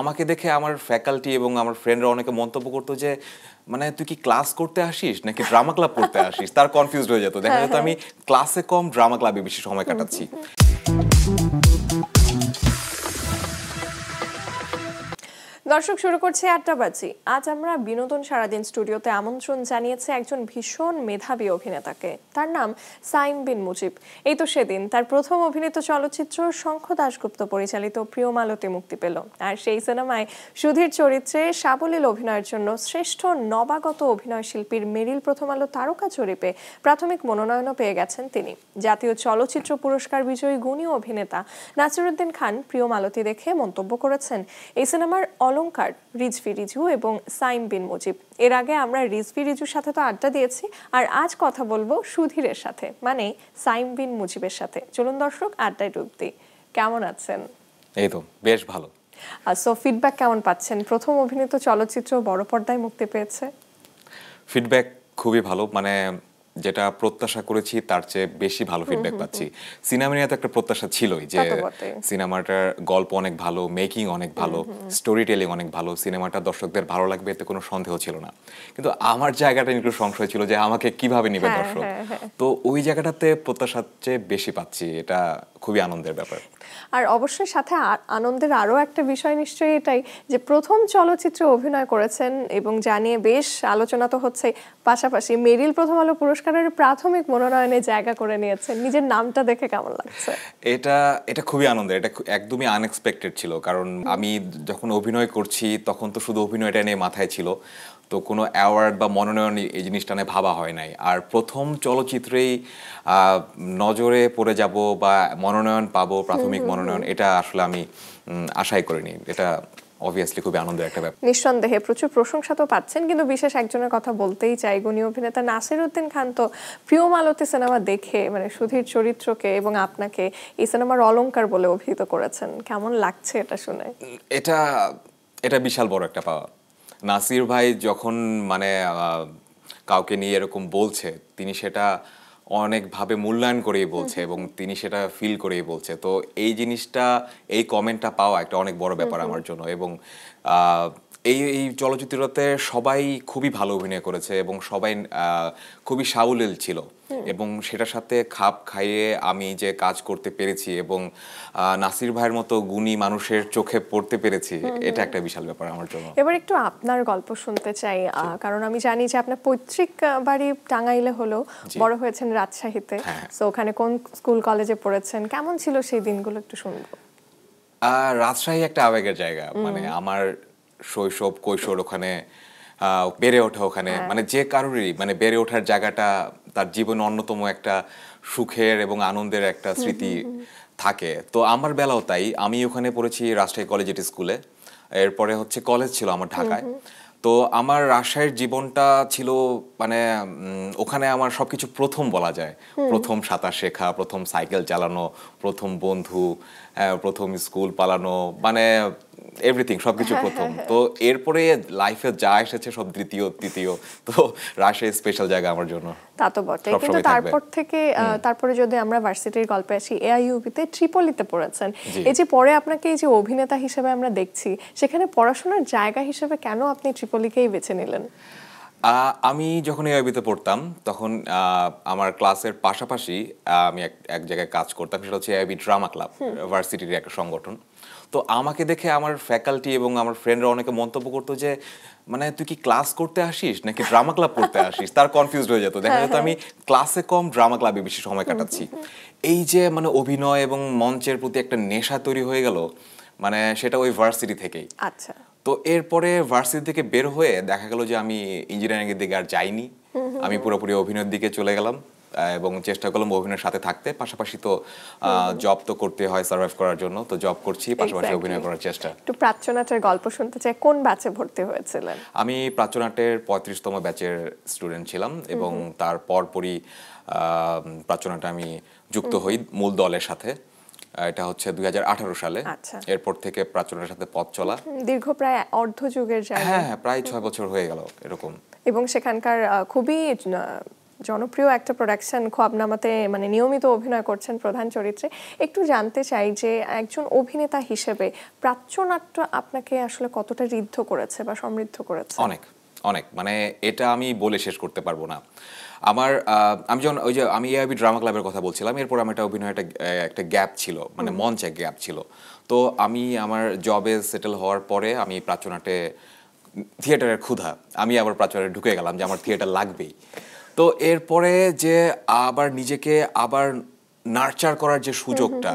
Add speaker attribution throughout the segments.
Speaker 1: আমাকে দেখে আমার ফ্যাকাল্টি এবং আমার ফ্রেন্ডরা অনেকে মন্তব্য করতো যে মানে তুই কি ক্লাস করতে আসিস নাকি ড্রামা ক্লাব করতে আসিস, তার কনফিউজড হয়ে যেত। দেখা যেত আমি ক্লাসে কম ড্রামা ক্লাবে বেশি সময় কাটাচ্ছি।
Speaker 2: দর্শক, শুরু করছি আড্ডাবাজি। আজ আমরা বিনোদন সারাদিন স্টুডিওতে আমন্ত্রণ জানিয়েছে একজন ভীষণ মেধাবী অভিনেতাকে। তার নাম সাইম বিন মুজিব। এই তো সেদিন তার প্রথম অভিনীত চলচ্চিত্র শঙ্খ দাশগুপ্ত পরিচালিত প্রিয় মালতী মুক্তি পেল। আর সেই সিনেমায় সুধীর চরিত্রে সাবলীল অভিনয়ের জন্য শ্রেষ্ঠ নবাগত অভিনয় শিল্পীর মেরিল প্রথম আলো তারকা জরিপে প্রাথমিক মনোনয়নও পেয়ে গেছেন তিনি। জাতীয় চলচ্চিত্র পুরস্কার বিজয়ী গুণী অভিনেতা নাসিরুদ্দিন খান প্রিয় মালতী দেখে মন্তব্য করেছেন, এই সিনেমার অলংকার রিজভী রিজু এবং সাইম বিন মুজিব। এর আগে আমরা রিজভী রিজুর সাথে তো আড্ডা দিয়েছি, আর আজ কথা বলবো সুধীরের সাথে, মানে সাইম বিন মুজিবের সাথে। চলুন দর্শক, আড্ডায় ডুব দিই। কেমন আছেন?
Speaker 1: এই তো বেশ ভালো।
Speaker 2: সো ফিডব্যাক কেমন পাচ্ছেন? প্রথম অভিনীত চলচ্চিত্র বড় পর্দায় মুক্তি পেয়েছে।
Speaker 1: ফিডব্যাক খুবই ভালো, মানে যেটা প্রত্যাশা করেছি তার চেয়ে বেশি ভালো ফিডব্যাক পাচ্ছি। সিনেমা নিয়ে তো একটা প্রত্যাশা ছিলই যে সিনেমাটার গল্প অনেক ভালো, মেকিং অনেক ভালো, স্টোরি টেলিং অনেক ভালো, সিনেমাটা দর্শকদের ভালো লাগবে এতে কোনো সন্দেহ ছিল না। কিন্তু আমার জায়গাটা একটু সংশয় ছিল যে আমাকে কিভাবে নিবে দর্শক। তো ওই জায়গাটাতে প্রত্যাশার চেয়ে বেশি পাচ্ছি, এটা খুবই আনন্দের ব্যাপার।
Speaker 2: আর অবশ্যই সাথে আনন্দের আরও একটা বিষয় নিশ্চয়ই এটাই যে প্রথম চলচ্চিত্রে অভিনয় করেছেন এবং জানিয়ে বেশ আলোচনা তো হচ্ছে, পাশাপাশি মেরিল প্রথম আলো পুরস্কারের প্রাথমিক মনোনয়নে জায়গা করে নিয়েছেন। নিজের নামটা দেখে কেমন লাগছে?
Speaker 1: এটা খুবই আনন্দের, এটা একদমই আনএক্সপেক্টেড ছিল। কারণ আমি যখন অভিনয় করছি তখন তো শুধু অভিনয়টা নিয়ে মাথায় ছিল, তো কোনো অ্যাওয়ার্ড বা মনোনয়ন এই জিনিসটা নিয়ে ভাবা হয় নাই। আর প্রথম চলচ্চিত্রেই নজরে পড়ে যাব বা মনোনয়ন পাবো, প্রাথমিক মনোনয়ন, এটা আসলে আমি আশাই করিনি। এটা অবভিয়াসলি খুবই আনন্দের একটা ব্যাপার।
Speaker 2: নিঃসন্দেহে প্রচুর প্রশংসা তো পাচ্ছেন, কিন্তু বিশেষ একজনের কথা বলতেই চাই। গুণী অভিনেতা নাসিরুদ্দিন খান তো প্রিয় মালতী সিনেমা দেখে মানে সুধীর চরিত্রকে এবং আপনাকে এই সিনেমার অলংকার বলে অভিহিত করেছেন। কেমন লাগছে এটা শুনে?
Speaker 1: এটা বিশাল বড় একটা পাওয়া। নাসির ভাই যখন মানে কাউকে নিয়ে এরকম বলছে, তিনি সেটা অনেকভাবে মূল্যায়ন করেই বলছে এবং তিনি সেটা ফিল করেই বলছে। তো এই জিনিসটা, এই কমেন্টটা পাওয়া একটা অনেক বড় ব্যাপার আমার জন্য। এবং এই চলচ্চিত্রটাতে সবাই খুবই ভালো অভিনয় করেছে এবং সবাই খুবই সাবলীল ছিল, এবং সেটার সাথে খাপ খাইয়ে আমি যে কাজ করতে পেরেছি এবং নাসির ভাইয়ের মতো গুণী মানুষের চোখে পড়তে পেরেছি, এটা একটা বিশাল ব্যাপার আমার জন্য।
Speaker 2: এবার একটু আপনার গল্প শুনতে চাই, কারণ আমি জানি যে আপনার পৈতৃক বাড়ি টাঙ্গাইলে হলেও বড় হয়েছেন রাজশাহীতে। তো ওখানে কোন স্কুল কলেজে পড়েছেন, কেমন ছিল সেই দিনগুলো একটু শুনবো।
Speaker 1: রাজশাহী একটা আবেগের জায়গা, মানে আমার শৈশব কৈশোর ওখানে, বেড়ে ওঠা ওখানে, মানে যে কারোরই মানে বেড়ে ওঠার জায়গাটা তার জীবনে অন্যতম একটা সুখের এবং আনন্দের একটা স্মৃতি থাকে। তো আমার বেলাও তাই, আমি ওখানে পড়েছি রাজশাহী কলেজিয়েট স্কুলে। এরপরে হচ্ছে কলেজ ছিল আমার ঢাকায়। তো আমার রাজশাহীর জীবনটা ছিল মানে ওখানে আমার সবকিছু প্রথম বলা যায়। প্রথম সাঁতার শেখা, প্রথম সাইকেল চালানো, প্রথম বন্ধু, প্রথম স্কুল পালানো, মানে এভরিথিং, সবকিছু প্রথম। তো এরপরে লাইফে যা এসেছে সব দ্বিতীয় তৃতীয়। তো রাজশাহী স্পেশাল জায়গা আমার জন্য।
Speaker 2: তা তো বটে, কিন্তু তারপরে যদি আমরা ভার্সিটির গল্পে আসি, এআইইউবিতে ট্রিপলিতে পড়েছেন। এই যে পরে আপনাকে এই যে অভিনেতা হিসেবে আমরা দেখছি, সেখানে পড়াশোনার জায়গা হিসেবে কেন আপনি ট্রিপলিকেই বেছে নিলেন?
Speaker 1: আমি যখন এআইবিতে পড়তাম তখন আমার ক্লাসের পাশাপাশি আমি এক জায়গায় কাজ করতাম, সেটা হচ্ছে এআইবি ড্রামা ক্লাব, ভার্সিটির একটা সংগঠন। তো আমাকে দেখে আমার ফ্যাকাল্টি এবং আমার ফ্রেন্ডরা অনেকে মন্তব্য করতো যে মানে তুই কি ক্লাস করতে আসিস নাকি ড্রামা ক্লাব করতে আসিস, তার কনফিউজড হয়ে যেত। দেখা যেত আমি ক্লাসে কম ড্রামা ক্লাবে বেশি সময় কাটাচ্ছি। এই যে মানে অভিনয় এবং মঞ্চের প্রতি একটা নেশা তৈরি হয়ে গেল, মানে সেটা ওই ভার্সিটি থেকেই।
Speaker 2: আচ্ছা।
Speaker 1: তো এরপরে ভার্সিটি থেকে বের হয়ে দেখা গেল যে আমি ইঞ্জিনিয়ারিং এর দিকে আর যাইনি, আমি পুরোপুরি অভিনয়ের দিকে চলে গেলাম এবং চেষ্টা করলাম অভিনয়ের সাথে থাকতে। পাশাপাশি তো জব তো করতে হয় সার্ভাইভ করার জন্য, তো জব করছি, পাশাপাশি অভিনয় করার চেষ্টা।
Speaker 2: একটু প্রাচ্যনাটের গল্প শুনতে চাই, কোন ব্যাচে ভর্তি হয়েছিলেন?
Speaker 1: আমি প্রাচ্যনাটের 35তম ব্যাচের স্টুডেন্ট ছিলাম এবং তার পরপরই প্রাচ্যনাটে আমি যুক্ত হই মূল দলের সাথে। এটা হচ্ছে 2018 সালে। এরপর থেকে প্রাচ্যনাটের সাথে পথ চলা,
Speaker 2: দীর্ঘ প্রায় অর্ধযুগের জায়গা।
Speaker 1: হ্যাঁ, প্রায় 6 বছর হয়ে গেল এরকম।
Speaker 2: এবং সেখানকার খুবই জনপ্রিয় একটা প্রোডাকশন খোয়াবনামাতে মানে নিয়মিত অভিনয় করছেন প্রধান চরিত্রে। একটু জানতে চাই যে একজন অভিনেতা হিসেবে প্রাচ্যনাট্য আপনাকে আসলে কতটা ঋদ্ধ করেছে বা সমৃদ্ধ করেছে?
Speaker 1: অনেক অনেক, মানে এটা আমি বলে শেষ করতে পারবো না। আমার আমি যখন ওই যে আমি এআইবি ড্রামা ক্লাবের কথা বলছিলাম, এরপর আমার একটা অভিনয় একটা গ্যাপ ছিল, মানে মঞ্চে গ্যাপ ছিল। তো আমি আমার জবে সেটেল হওয়ার পরে আমি প্রাচ্যনাটে থিয়েটারের ক্ষুধা, আমি আবার প্রাচ্যনাটে ঢুকে গেলাম যে আমার থিয়েটার লাগবেই। তো এরপরে যে আবার নিজেকে আবার নার্চার করার যে সুযোগটা,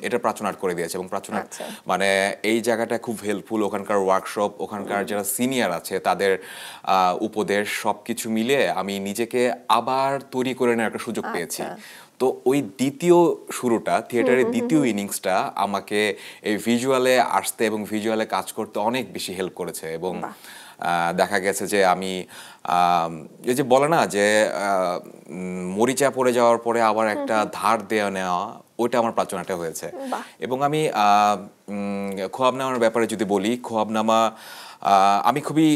Speaker 1: এটা প্রাচ্যনাট করে দিয়েছে। এবং প্রাচ্যনাট মানে এই জায়গাটা খুব হেল্পফুল। ওখানকার ওয়ার্কশপ, ওখানকার যারা সিনিয়র আছে তাদের উপদেশ সবকিছু মিলিয়ে আমি নিজেকে আবার তৈরি করে নেওয়ার একটা সুযোগ পেয়েছি। তো ওই দ্বিতীয় শুরুটা, থিয়েটারের দ্বিতীয় ইনিংসটা আমাকে এই ভিজুয়ালে আসতে এবং ভিজুয়ালে কাজ করতে অনেক বেশি হেল্প করেছে। এবং দেখা গেছে যে আমি এই যে বলে না যে মরিচা পড়ে যাওয়ার পরে আবার একটা ধার দেওয়া নেওয়া, ওইটা আমার প্রাচ্যনাটে হয়েছে। এবং আমি খোয়াবনামার ব্যাপারে যদি বলি, খোয়াবনামা আমি খুবই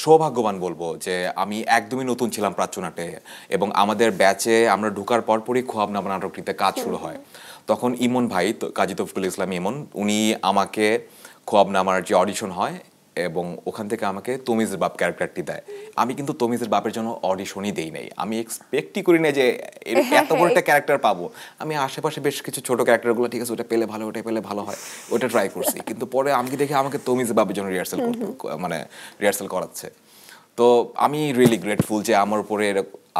Speaker 1: সৌভাগ্যবান বলবো যে আমি একদমই নতুন ছিলাম প্রাচ্যনাটে, এবং আমাদের ব্যাচে আমরা ঢোকার পরপরই খোয়াবনামা নাটকটিতে কাজ শুরু হয়। তখন ইমন ভাই, কাজী তৌফিকুল ইসলাম ইমন, উনি আমাকে খোয়াবনামার যে অডিশন হয় এবং ওখান থেকে আমাকে তমিজের বাপ ক্যারেক্টারটি দেয়। আমি কিন্তু তমিজের বাপের জন্য অডিশনই দেই নাই, আমি এক্সপেক্টই করি না যে এত বড় একটা ক্যারেক্টার পাবো। আমি আশেপাশে বেশ কিছু ছোট ক্যারেক্টারগুলো, ঠিক আছে ওটা পেলে ভালো, ওটা পেলে ভালো হয়, ওটা ট্রাই করছি। কিন্তু পরে আমি দেখি আমাকে তমিজের বাপের জন্য রিহার্সাল করাচ্ছে। তো আমি রিয়েলি গ্রেটফুল যে আমার উপরে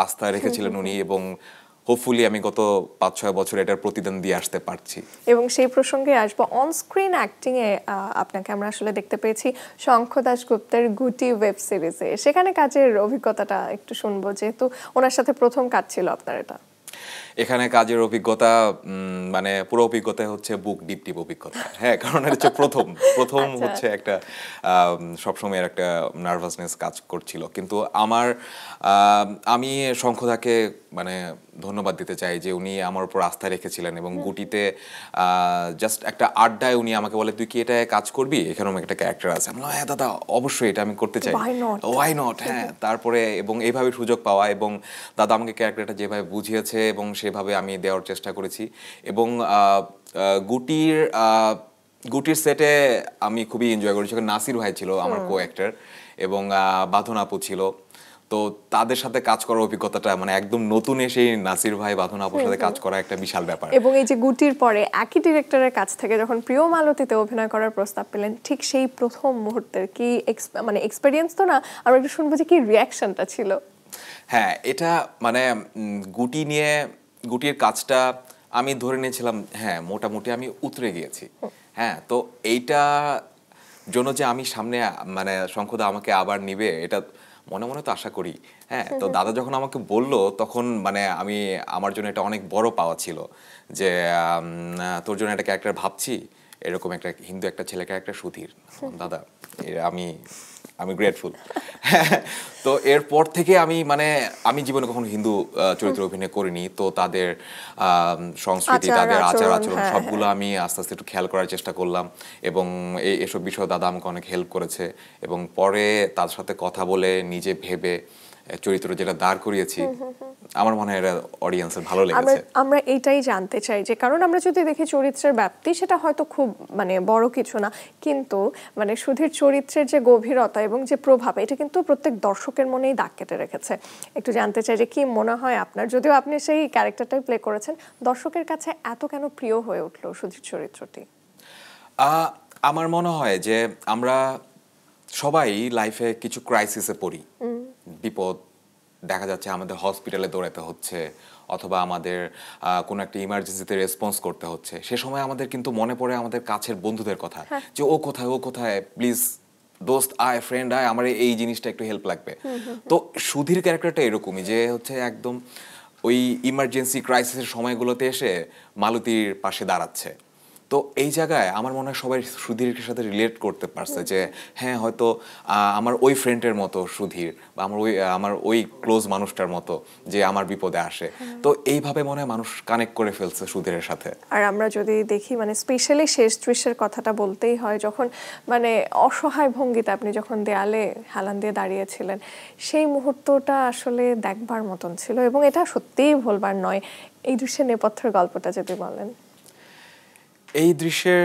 Speaker 1: আস্থা রেখেছিলেন উনি, এবং হোপফুলি আমি গত 5-6 বছর এটার প্রতিদান দিয়ে আসতে পারছি।
Speaker 2: এবং সেই প্রসঙ্গে আসবো, অন স্ক্রিন অ্যাক্টিং এ আপনাকে আমরা আসলে দেখতে পেয়েছি শঙ্খ দাশগুপ্তের গুটি ওয়েব সিরিজে। সেখানে কাজের অভিজ্ঞতাটা একটু শুনবো, যেহেতু ওনার সাথে প্রথম কাজ ছিল আপনার এটা।
Speaker 1: এখানে কাজের অভিজ্ঞতা মানে পুরো অভিজ্ঞতা হচ্ছে বুক ডিপ অভিজ্ঞতা। হ্যাঁ, কারণ এটা হচ্ছে প্রথম হচ্ছে একটা সবসময় একটা নার্ভাসনেস কাজ করছিল। কিন্তু আমি শঙ্খদাকে মানে ধন্যবাদ দিতে চাই যে উনি আমার উপর আস্থা রেখেছিলেন। এবং গুটিতে জাস্ট একটা আড্ডায় উনি আমাকে বলে, তুই কি এটা কাজ করবি, এখানে একটা ক্যারেক্টার আছে। আমি বললাম, হ্যাঁ দাদা অবশ্যই এটা আমি করতে চাই, ওয়াই নট। হ্যাঁ, তারপরে এবং এইভাবে সুযোগ পাওয়া, এবং দাদা আমাকে ক্যারেক্টারটা যেভাবে বুঝিয়েছে এবং সেভাবে আমি দেওয়ার চেষ্টা করেছি। এবং গুটির সেটে আমি খুবই এনজয় করেছি। নাসির ভাই ছিল আমার কো অ্যাক্টর, এবং বাঁধন আপু ছিল। তো তাদের সাথে কাজ করার অভিজ্ঞতাটা মানে একদম নতুন, সেই নাসির ভাই বাঁধন আপুর সাথে কাজ করা একটা বিশাল ব্যাপার।
Speaker 2: এবং এই যে গুটির পরে একই ডিরেক্টরের কাছ থেকে যখন প্রিয় মালতীতে অভিনয় করার প্রস্তাব পেলেন, ঠিক সেই প্রথম মুহূর্তের কি মানে এক্সপেরিয়েন্স তো না, আমরা একটু শুনবো যে কি রিয়াকশনটা ছিল।
Speaker 1: হ্যাঁ, এটা মানে গুটির কাজটা আমি ধরে নিয়েছিলাম, হ্যাঁ মোটামুটি আমি উতরে গিয়েছি। হ্যাঁ, তো এইটা জন্য যে আমি সামনে মানে শঙ্খদা আমাকে আবার নিবে, এটা মনে মনে তো আশা করি। হ্যাঁ, তো দাদা যখন আমাকে বললো তখন মানে আমার জন্য এটা অনেক বড় পাওয়া ছিল যে তোর জন্য একটা ক্যারেক্টার ভাবছি, এরকম একটা হিন্দু একটা ছেলে ক্যারেক্টার সুধীর। দাদা আমি গ্রেটফুল। তো এরপর থেকে আমি জীবনে কখনো হিন্দু চরিত্র অভিনয় করিনি। তো তাদের সংস্কৃতি, তাদের আচার আচরণ সবগুলো আমি আস্তে আস্তে একটু খেয়াল করার চেষ্টা করলাম। এবং এসব বিষয়ে দাদা আমাকে অনেক হেল্প করেছে। এবং পরে তার সাথে কথা বলে নিজে ভেবে চরিত্র যেটা দাঁড় করিয়েছি, আমার মনে হয় এটা অডিয়েন্সের ভালো লেগেছে।
Speaker 2: আমরা এইটাই জানতে চাই যে, কারণ আমরা যদি দেখি চরিত্রের ব্যাপ্তি, সেটা হয়তো খুব মানে বড় কিছু না, কিন্তু মানে সুধীর চরিত্রের যে গভীরতা এবং যে প্রভাব, এটা কিন্তু প্রত্যেক দর্শকের মনেই দাগ কেটে রেখেছে। একটু জানতে চাই যে কি মনে হয় আপনার, যদিও আপনি সেই ক্যারেক্টারটাই প্লে করেছেন, দর্শকের কাছে এত কেন প্রিয় হয়ে উঠলো সুধীর চরিত্রটি?
Speaker 1: আমার মনে হয় যে আমরা সবাই লাইফে কিছু ক্রাইসিসে পড়ি, বিপদ দেখা যাচ্ছে, আমাদের হসপিটালে দৌড়াতে হচ্ছে, অথবা আমাদের কোনো একটা ইমার্জেন্সিতে রেসপন্স করতে হচ্ছে। সে সময় আমাদের কিন্তু মনে পড়ে আমাদের কাছের বন্ধুদের কথা, যে ও কোথায়, প্লিজ দোস্ত আয়, ফ্রেন্ড আয়, আমার এই জিনিসটা একটু হেল্প লাগবে। তো সুধীর ক্যারেক্টারটা এরকমই, যে হচ্ছে একদম ওই ইমার্জেন্সি ক্রাইসিসের সময়গুলোতে এসে মালতীর পাশে দাঁড়াচ্ছে। তো এই জায়গায় আমার মনে হয় সবাই সুধীরের সাথে রিলেট করতে পারছে যে হ্যাঁ হয়তো আমার ওই ফ্রেন্ডের মতো সুধীর বা আমার ওই ক্লোজ মানুষটার মতো যে আমার বিপদে আসে। তো এইভাবে মনে হয় মানুষ কানেক্ট করে ফেলছে সুধীরের সাথে।
Speaker 2: আর আমরা যদি দেখি মানে স্পেশালি শেষ দৃশ্যের কথাটা বলতেই হয়, যখন মানে অসহায় ভঙ্গিতে আপনি যখন দেয়ালে হেলান দিয়ে দাঁড়িয়েছিলেন, সেই মুহূর্তটা আসলে দেখবার মতন ছিল এবং এটা সত্যিই ভুলবার নয়। এই দৃশ্যের নেপথ্যের গল্পটা যদি বলেন।
Speaker 1: এই দৃশ্যের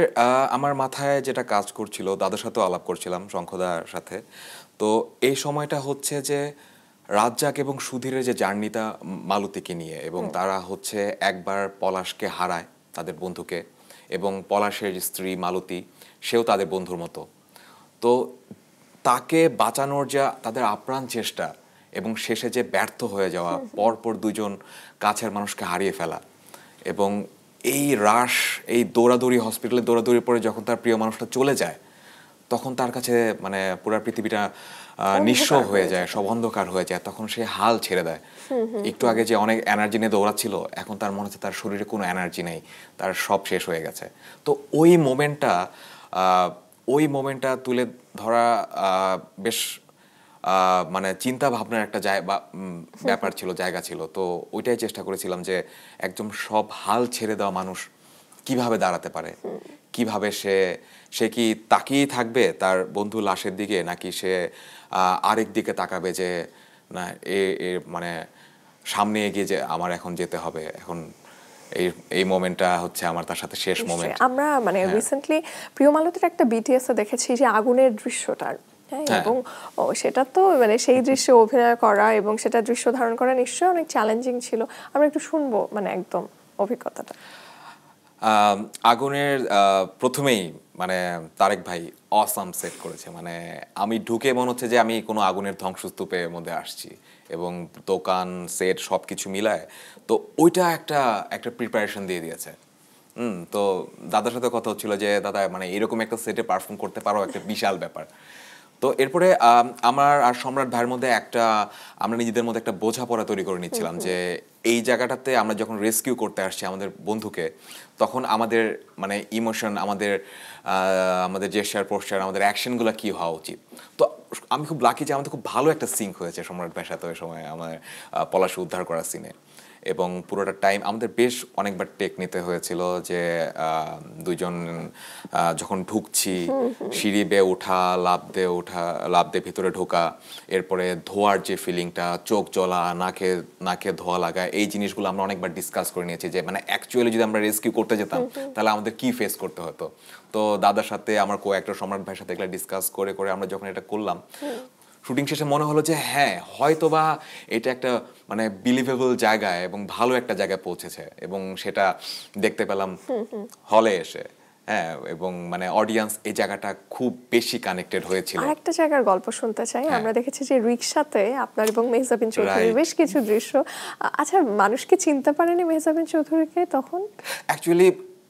Speaker 1: আমার মাথায় যেটা কাজ করছিল, দাদার সাথেও আলাপ করছিলাম, শঙ্খদার সাথে। তো এই সময়টা হচ্ছে যে রাজ্জাক এবং সুধীরের যে জার্নিটা মালতীকে নিয়ে, এবং তারা হচ্ছে একবার পলাশকে হারায়, তাদের বন্ধুকে, এবং পলাশের স্ত্রী মালতী সেও তাদের বন্ধুর মতো। তো তাকে বাঁচানোর যা তাদের আপ্রাণ চেষ্টা এবং শেষে যে ব্যর্থ হয়ে যাওয়া, পরপর দুজন কাছের মানুষকে হারিয়ে ফেলা, এবং এই রাশ, এই দৌড়াদৌড়ি, হসপিটালে দৌড়াদৌড়ি পরে যখন তার প্রিয় মানুষটা চলে যায়, তখন তার কাছে মানে পুরো পৃথিবীটা নিঃস্ব হয়ে যায়, সব অন্ধকার হয়ে যায়। তখন সে হাল ছেড়ে দেয়। একটু আগে যে অনেক এনার্জি নিয়ে দৌড়াচ্ছিল, এখন তার মনে হচ্ছে তার শরীরে কোনো এনার্জি নেই, তার সব শেষ হয়ে গেছে। তো ওই মোমেন্টটা তুলে ধরা বেশ মানে চিন্তা ভাবনার একটা ব্যাপার ছিল, জায়গা ছিল। তো ওইটাই চেষ্টা করেছিলাম যে একদম সব হাল ছেড়ে দেওয়া মানুষ কিভাবে দাঁড়াতে পারে, কিভাবে সে কি তাকিয়েই থাকবে তার বন্ধু লাশের দিকে, নাকি সে আরেক দিকে তাকাবে যে না মানে সামনে এগিয়ে যে আমার এখন যেতে হবে, এখন এই মোমেন্টটা হচ্ছে আমার তার সাথে শেষ মোমেন্ট।
Speaker 2: আমরা মানে রিসেন্টলি প্রিয় মালতীর একটা বিটিএস দেখেছি যে আগুনের দৃশ্যটার, এবং সেটা তো মানে সেই দৃশ্যে অভিনয় করা এবং সেটা দৃশ্য ধারণ করা নিশ্চয়ই অনেক চ্যালেঞ্জিং ছিল। আমরা একটু শুনবো মানে একদম অভিজ্ঞতাটা।
Speaker 1: আগুনের প্রথমেই মানে তারেক ভাই অসাম সেট করেছে। মানে আমি ঢুকে মনে হচ্ছে যে আমি কোনো আগুনের ধ্বংসস্তূপের মধ্যে আসছি, এবং দোকান সেট সব কিছু মিলায়। তো ওইটা একটা প্রিপারেশন দিয়ে দিয়েছে। তো দাদার সাথে কথা হচ্ছিল যে দাদা মানে এরকম একটা সেটে পারফর্ম করতে পারো, একটা বিশাল ব্যাপার। তো এরপরে আমার আর সম্রাট ভাইয়ের মধ্যে আমরা নিজেদের মধ্যে একটা বোঝাপড়া তৈরি করে নিচ্ছিলাম যে এই জায়গাটাতে আমরা যখন রেস্কিউ করতে আসছি আমাদের বন্ধুকে, তখন আমাদের মানে ইমোশন, আমাদের জেস্চার, পোস্টার, আমাদের অ্যাকশনগুলো কি হওয়া উচিত। তো আমি খুব লাকি যে আমাদের খুব ভালো একটা সিঙ্ক হয়েছে সম্রাট ভাইয়ের সাথে ওই সময় আমার পলাশ উদ্ধার করার সিনে। এবং পুরোটা টাইম আমাদের বেশ অনেকবার টেক নিতে হয়েছিল যে দুজন যখন ঢুকছি, সিঁড়ি বেয়ে ওঠা, লাফ দিয়ে ভিতরে ঢোকা, এরপরে ধোয়ার যে ফিলিংটা, চোখ জ্বলা, নাকে ধোয়া লাগা, এই জিনিসগুলো আমরা অনেকবার ডিসকাস করে নিয়েছি যে মানে অ্যাকচুয়ালি যদি আমরা রেস্কিউ করতে যেতাম তাহলে আমাদের কি ফেস করতে হতো। তো দাদার সাথে, আমার কো অ্যাক্টর সম্রাট ভাইয়ের সাথে এগুলো ডিসকাস করে আমরা যখন এটা করলাম, শুটিং শেষে মনে হলো যে হ্যাঁ হয়তোবা এটা একটা মানে বিলিভেবল জায়গায় এবং ভালো একটা জায়গায় পৌঁছেছে, এবং সেটা দেখতে পেলাম হলে এসে। হ্যাঁ, এবং মানে অডিয়েন্স এই জায়গাটা খুব বেশি কানেক্টেড হয়েছিল।
Speaker 2: আরেকটা জায়গার গল্প শুনতে চাই। আমরা দেখেছি যে রিকশাতে আপনার এবং মেহজাবিন চৌধুরীর বেশ কিছু দৃশ্য। আচ্ছা, মানুষ কি চিনতে পারেনি মেহজাবিন চৌধুরীকে তখন?
Speaker 1: অ্যাকচুয়ালি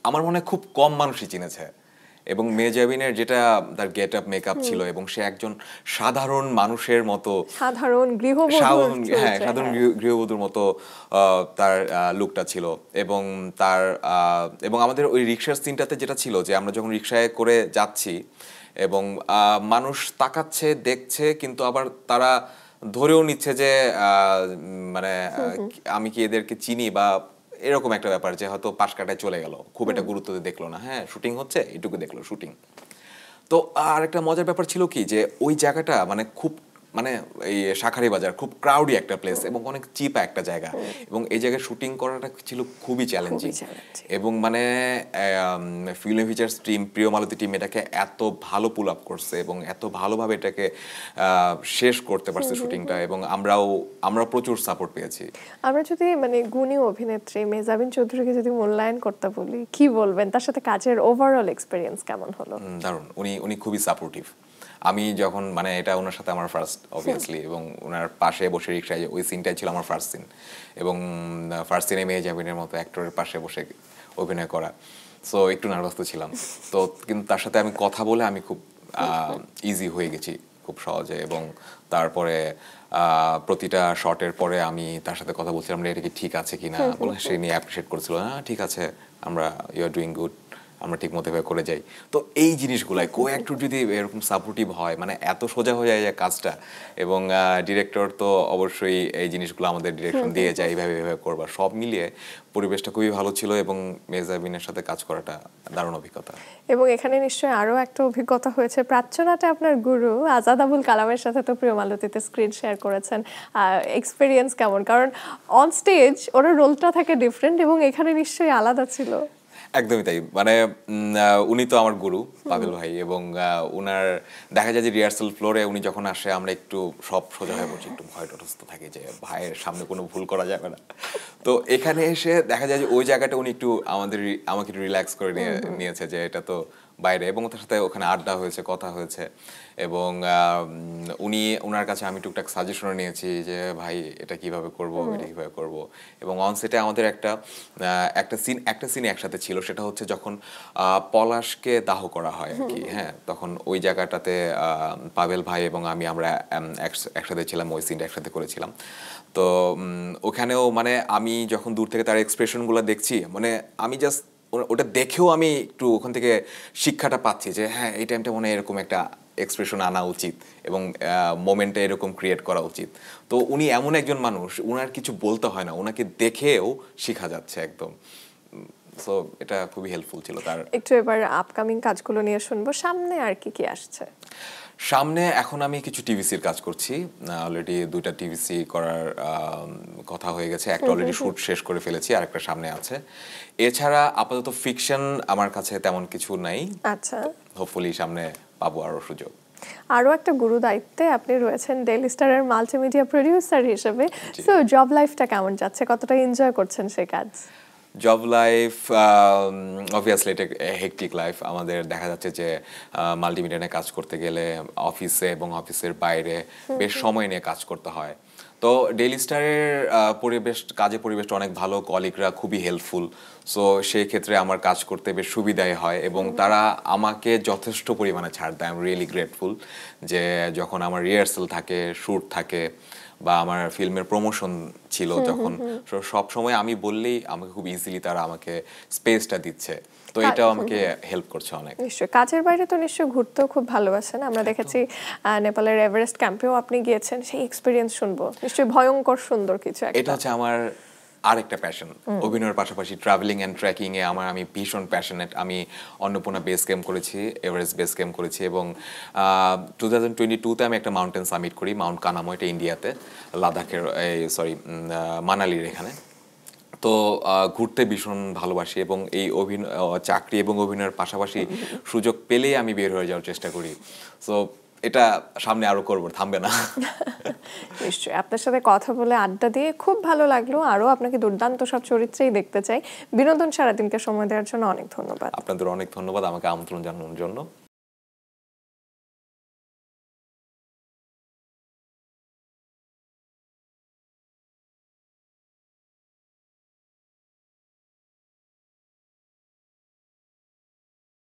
Speaker 1: আমার মনে হয় খুব কম মানুষই চিনেছে, এবং মেহজাবিনের যেটা তার গেট আপ মেকআপ ছিল, এবং সে একজন সাধারণ মানুষের মতো,
Speaker 2: সাধারণ
Speaker 1: গৃহবধূর মতো তার লুকটা ছিল। এবং এবং আমাদের ওই রিক্সার সিনটাতে যেটা ছিল যে আমরা যখন রিক্সায় করে যাচ্ছি এবং মানুষ তাকাচ্ছে, দেখছে, কিন্তু আবার তারা ধরেও নিচ্ছে যে মানে আমি কি এদেরকে চিনি, বা এরকম একটা ব্যাপার যে হয়তো পাশ কাটায় চলে গেল, খুব একটা গুরুত্ব দিয়ে দেখলো না, হ্যাঁ শুটিং হচ্ছে এটুকু দেখলো শুটিং। তো আর একটা মজার ব্যাপার ছিল কি যে ওই জায়গাটা মানে খুব মানে এই শাঁখারি বাজার খুব ক্রাউডি একটা প্লেস এবং অনেক চিপা একটা জায়গা, এবং এই জায়গায় শুটিং করাটা ছিল খুবই চ্যালেঞ্জিং। এবং মানে ফিল্ম ফিচার্স টিম, প্রিয় মালতী টিম এটাকে এত ভালো পুল আপ করছে এবং এত ভালোভাবে এটাকে শেষ করতে পারছে শুটিংটা, এবং আমরা প্রচুর সাপোর্ট পেয়েছি।
Speaker 2: আমরা যদি মানে গুণী অভিনেত্রী মেহজাবিন চৌধুরীকে যদি মূল্যায়ন করতে বলি, কি বলবেন? তার সাথে কাজের ওভারঅল এক্সপেরিয়েন্স কেমন হলো?
Speaker 1: দারুণ, উনি খুবই সাপোর্টিভ। আমি যখন মানে এটা ওনার সাথে আমার ফার্স্ট অবভিয়াসলি, এবং ওনার পাশে বসে রিক্সায়, ওই সিনটাই ছিল আমার ফার্স্ট সিন, এবং ফার্স্ট সিনে মেহজাবিনের মতো অ্যাক্টরের পাশে বসে অভিনয় করা, সো একটু নার্ভাস তো ছিলাম। তো কিন্তু তার সাথে আমি কথা বলে আমি খুব ইজি হয়ে গেছি খুব সহজে, এবং তারপরে প্রতিটা শটের পরে আমি তার সাথে কথা বলছিলাম এটা কি ঠিক আছে কিনা, বলে সে নিয়ে অ্যাপ্রিশিয়েট করেছিল, হ্যাঁ ঠিক আছে, ইউ আর ডুইং গুড, আমরা ঠিক মতো এভাবে করে যাই। তো এই জিনিসগুলাই কো অ্যাক্টর যদি এরকম সাপোর্টিভ হয়, মানে এত সোজা হয়ে যায় কাজটা, এবং ডিরেক্টর তো অবশ্যই এই জিনিসগুলো আমাদের ডিরেকশন দিয়ে যায়, এইভাবে এইভাবে করবা, সব মিলিয়ে পরিবেশটা খুবই ভালো ছিল এবং মেহজাবিনের সাথে কাজ করাটা দারুণ অভিজ্ঞতা।
Speaker 2: এবং এখানে নিশ্চয়ই আরো একটা অভিজ্ঞতা হয়েছে, প্রাচ্যনাটে আপনার গুরু আজাদ আবুল কালামের সাথে তো প্রিয় মালতীতে স্ক্রিন শেয়ার করেছেন, এক্সপিরিয়েন্স কেমন? কারণ অন স্টেজ ওর রোলটা থাকে ডিফারেন্ট এবং এখানে নিশ্চয়ই আলাদা ছিল।
Speaker 1: একদমই তাই, মানে উনি তো আমার গুরু পাভেল ভাই, এবং উনার দেখা যায় যে রিহার্সাল ফ্লোরে উনি যখন আসে আমরা একটু সব সোজা হয়ে বসে একটু ভয় টটস্থ থাকি যে ভাইয়ের সামনে কোনো ভুল করা যাবে না। তো এখানে এসে দেখা যায় যে ওই জায়গাটা উনি একটু আমাকে একটু রিল্যাক্স করে নিয়েছে যে এটা তো বাইরে, এবং তার সাথে ওখানে আড্ডা হয়েছে, কথা হয়েছে, এবং ওনার কাছে আমি টুকটাক সাজেশনও নিয়েছি যে ভাই এটা কিভাবে করব, এটা কিভাবে করব। এবং অন সেটে আমাদের একটা সিন একসাথে ছিল, সেটা হচ্ছে যখন পলাশকে দাহ করা হয় আর কি, হ্যাঁ, তখন ওই জায়গাটাতে পাভেল ভাই এবং আমরা একসাথে ছিলাম, ওই সিনটা একসাথে করেছিলাম। তো ওখানেও মানে আমি যখন দূর থেকে তার এক্সপ্রেশনগুলো দেখছি, মানে আমি জাস্ট ওটা দেখেও আমি একটু ওখান থেকে শিক্ষাটা পাচ্ছি যে হ্যাঁ এই টাইমটা মনে হয় এরকম একটা এক্সপ্রেশন আনা উচিত এবং মোমেন্টটা এরকম ক্রিয়েট করা উচিত। তো উনি এমন একজন মানুষ, উনার কিছু বলতে হয় না, ওনাকে দেখেও শেখা যাচ্ছে একদম। সো এটা খুবই হেল্পফুল ছিল তার।
Speaker 2: একটু এবার আপকামিং কাজগুলো নিয়ে শুনবো, সামনে আর কি কি আসছে?
Speaker 1: সামনে এখন আমি কিছু টিভিসির কাজ করছি, অলরেডি 2টা টিভিসি করার কথা হয়ে গেছে, একটা অলরেডি শুট শেষ করে ফেলেছি, আর একটা সামনে আছে। এছাড়া আপাতত ফিকশন আমার কাছে তেমন কিছু নাই।
Speaker 2: আচ্ছা,
Speaker 1: হোপফুলি সামনে পাবো আরো সুযোগ।
Speaker 2: আরো একটা গুরু দায়িত্বে আপনি রয়েছেন ডেইলি স্টারের মাল্টিমিডিয়া প্রোডিউসার হিসেবে। সো জব লাইফটা কেমন যাচ্ছে, কতটা এনজয় করছেন সেই কাজ?
Speaker 1: জব লাইফ অবভিয়াসলি এটা হেকটিক লাইফ। আমাদের দেখা যাচ্ছে যে মাল্টিমিডিয়া নিয়ে কাজ করতে গেলে অফিসে এবং অফিসের বাইরে বেশ সময় নিয়ে কাজ করতে হয়। তো ডেইলি স্টারের কাজের পরিবেশটা অনেক ভালো, কলিগরা খুবই হেল্পফুল। সো সেই ক্ষেত্রে আমার কাজ করতে বেশ সুবিধাই হয় এবং তারা আমাকে যথেষ্ট পরিমাণে ছাড় দেয়। আই এম রিয়েলি গ্রেটফুল যে যখন আমার রিহার্সাল থাকে, শ্যুট থাকে, বা আমার ফিল্মের প্রমোশন ছিল যখন, সব সময় আমি বললেই আমাকে খুব ইজিলি তারা আমাকে স্পেসটা দিচ্ছে। তো এটাও আমাকে হেল্প করছে অনেক।
Speaker 2: নিশ্চয়ই কাজের বাইরে তো নিশ্চয়ই ঘুরতেও খুব ভালোবাসেন, আমরা দেখেছি নেপালের এভারেস্ট ক্যাম্পেও আপনি গিয়েছেন, সেই এক্সপিরিয়েন্স শুনবো। নিশ্চয়ই ভয়ঙ্কর সুন্দর কিছু একটা।
Speaker 1: এটা হচ্ছে আমার আরেকটা প্যাশন, অভিনয়ের পাশাপাশি ট্রাভেলিং অ্যান্ড ট্রেকিং এ আমি ভীষণ প্যাশনেট। আমি অন্নপূর্ণা বেস ক্যাম্প করেছি, এভারেস্ট বেস ক্যাম্প করেছি, এবং 2022-তে আমি একটা মাউন্টেন সামিট করি, মাউন্ট কানামো, এটা ইন্ডিয়াতে, লাদাখের মানালির এখানে। তো ঘুরতে ভীষণ ভালোবাসি এবং এই চাকরি এবং অভিনয়ের পাশাপাশি সুযোগ পেলেই আমি বের হয়ে যাওয়ার চেষ্টা করি। সো এটা সামনে আরো করব, থামবে না।
Speaker 2: নিশ্চয়ই আপনার সাথে কথা বলে, আড্ডা দিয়ে খুব ভালো লাগলো। আরো আপনাকে দুর্দান্ত সব চরিত্রেই দেখতে চাই। বিনোদন সারাদিনকে সময় দেওয়ার জন্য অনেক ধন্যবাদ।
Speaker 1: আপনাদের অনেক ধন্যবাদ আমাকে আমন্ত্রণ জানানোর জন্য।